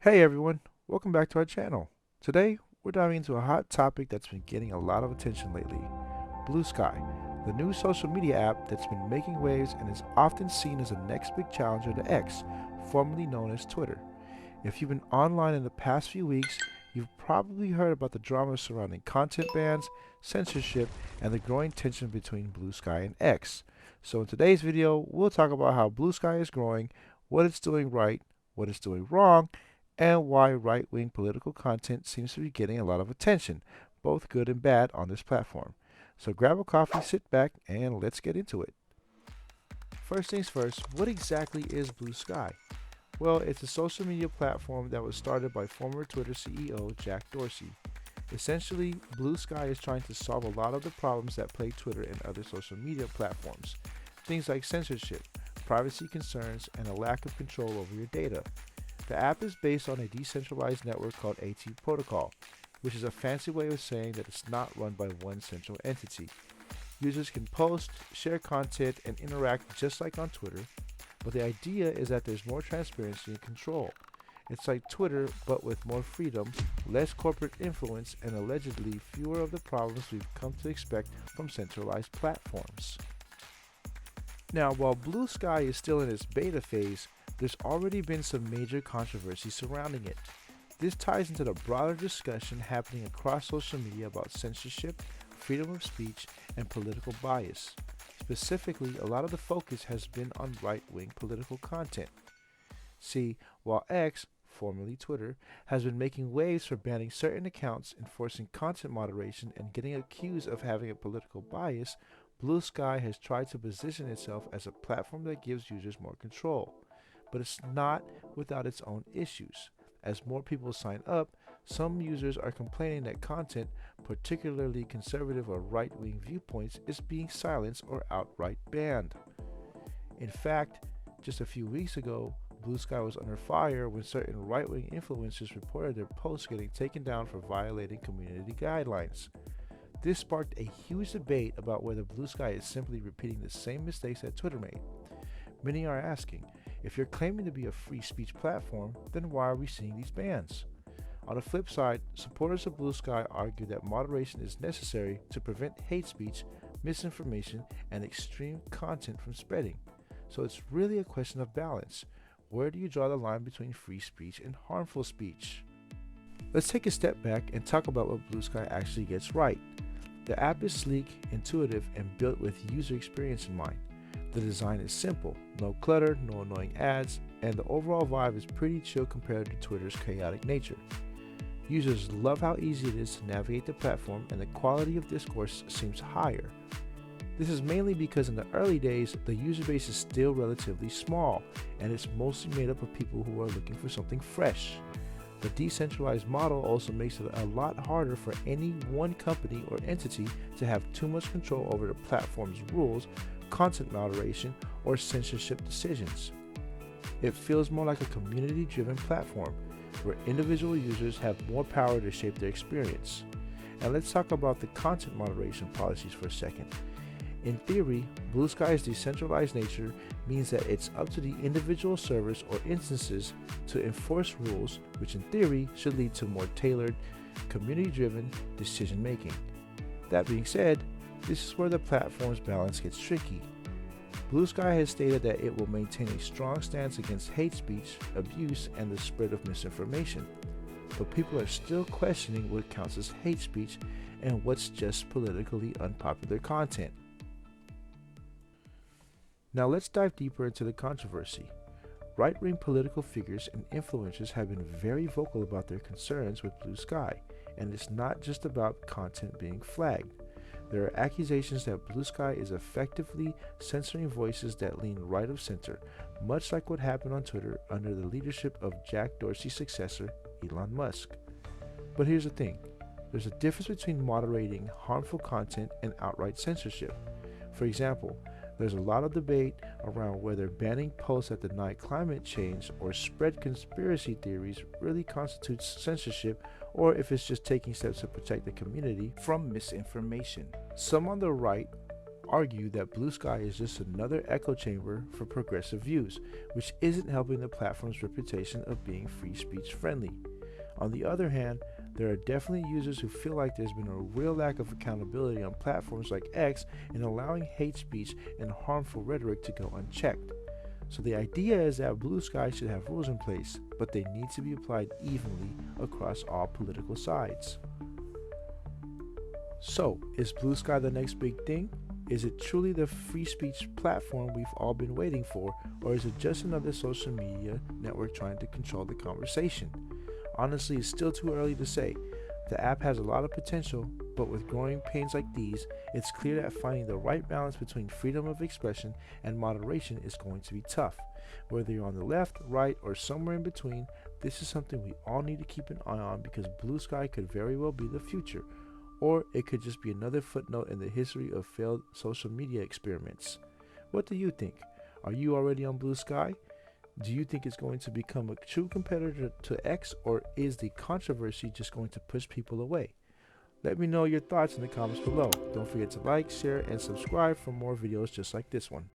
Hey everyone, welcome back to our channel. Today, we're diving into a hot topic that's been getting a lot of attention lately, Bluesky, the new social media app that's been making waves and is often seen as the next big challenger to X, formerly known as Twitter. If you've been online in the past few weeks, you've probably heard about the drama surrounding content bans, censorship, and the growing tension between Bluesky and X. So in today's video, we'll talk about how Bluesky is growing, what it's doing right, what it's doing wrong, and why right-wing political content seems to be getting a lot of attention, both good and bad, on this platform. So grab a coffee, sit back, and let's get into it. First things first, what exactly is Bluesky? Well, it's a social media platform that was started by former Twitter CEO Jack Dorsey. Essentially, Bluesky is trying to solve a lot of the problems that plague Twitter and other social media platforms. Things like censorship, privacy concerns, and a lack of control over your data. The app is based on a decentralized network called AT Protocol, which is a fancy way of saying that it's not run by one central entity. Users can post, share content, and interact just like on Twitter, but the idea is that there's more transparency and control. It's like Twitter, but with more freedom, less corporate influence, and allegedly fewer of the problems we've come to expect from centralized platforms. Now, while Bluesky is still in its beta phase, there's already been some major controversy surrounding it. This ties into the broader discussion happening across social media about censorship, freedom of speech, and political bias. Specifically, a lot of the focus has been on right-wing political content. See, while X, formerly Twitter, has been making waves for banning certain accounts, enforcing content moderation, and getting accused of having a political bias, Bluesky has tried to position itself as a platform that gives users more control. But it's not without its own issues. As more people sign up, some users are complaining that content, particularly conservative or right-wing viewpoints, is being silenced or outright banned. In fact, just a few weeks ago, Bluesky was under fire when certain right-wing influencers reported their posts getting taken down for violating community guidelines. This sparked a huge debate about whether Bluesky is simply repeating the same mistakes that Twitter made. Many are asking, if you're claiming to be a free speech platform, then why are we seeing these bans? On the flip side, supporters of Bluesky argue that moderation is necessary to prevent hate speech, misinformation, and extreme content from spreading. So it's really a question of balance. Where do you draw the line between free speech and harmful speech? Let's take a step back and talk about what Bluesky actually gets right. The app is sleek, intuitive, and built with user experience in mind. The design is simple, no clutter, no annoying ads, and the overall vibe is pretty chill compared to Twitter's chaotic nature. Users love how easy it is to navigate the platform, and the quality of discourse seems higher. This is mainly because in the early days, the user base is still relatively small, and it's mostly made up of people who are looking for something fresh. The decentralized model also makes it a lot harder for any one company or entity to have too much control over the platform's rules, content moderation, or censorship decisions. It feels more like a community-driven platform, where individual users have more power to shape their experience. And let's talk about the content moderation policies for a second. In theory, Bluesky's decentralized nature means that it's up to the individual servers or instances to enforce rules, which in theory should lead to more tailored, community-driven decision-making. That being said, this is where the platform's balance gets tricky. Bluesky has stated that it will maintain a strong stance against hate speech, abuse, and the spread of misinformation. But people are still questioning what counts as hate speech and what's just politically unpopular content. Now let's dive deeper into the controversy. Right-wing political figures and influencers have been very vocal about their concerns with Bluesky, and it's not just about content being flagged. There are accusations that Bluesky is effectively censoring voices that lean right of center, much like what happened on Twitter under the leadership of Jack Dorsey's successor, Elon Musk. But here's the thing, there's a difference between moderating harmful content and outright censorship. For example, there's a lot of debate around whether banning posts that deny climate change or spread conspiracy theories really constitutes censorship, or if it's just taking steps to protect the community from misinformation. Some on the right argue that Bluesky is just another echo chamber for progressive views, which isn't helping the platform's reputation of being free speech friendly. On the other hand, there are definitely users who feel like there's been a real lack of accountability on platforms like X in allowing hate speech and harmful rhetoric to go unchecked. So the idea is that Bluesky should have rules in place, but they need to be applied evenly across all political sides. So, is Bluesky the next big thing? Is it truly the free speech platform we've all been waiting for, or is it just another social media network trying to control the conversation? Honestly, it's still too early to say. The app has a lot of potential, but with growing pains like these, it's clear that finding the right balance between freedom of expression and moderation is going to be tough. Whether you're on the left, right, or somewhere in between, this is something we all need to keep an eye on because Bluesky could very well be the future, or it could just be another footnote in the history of failed social media experiments. What do you think? Are you already on Bluesky? Do you think it's going to become a true competitor to X, or is the controversy just going to push people away? Let me know your thoughts in the comments below. Don't forget to like, share, and subscribe for more videos just like this one.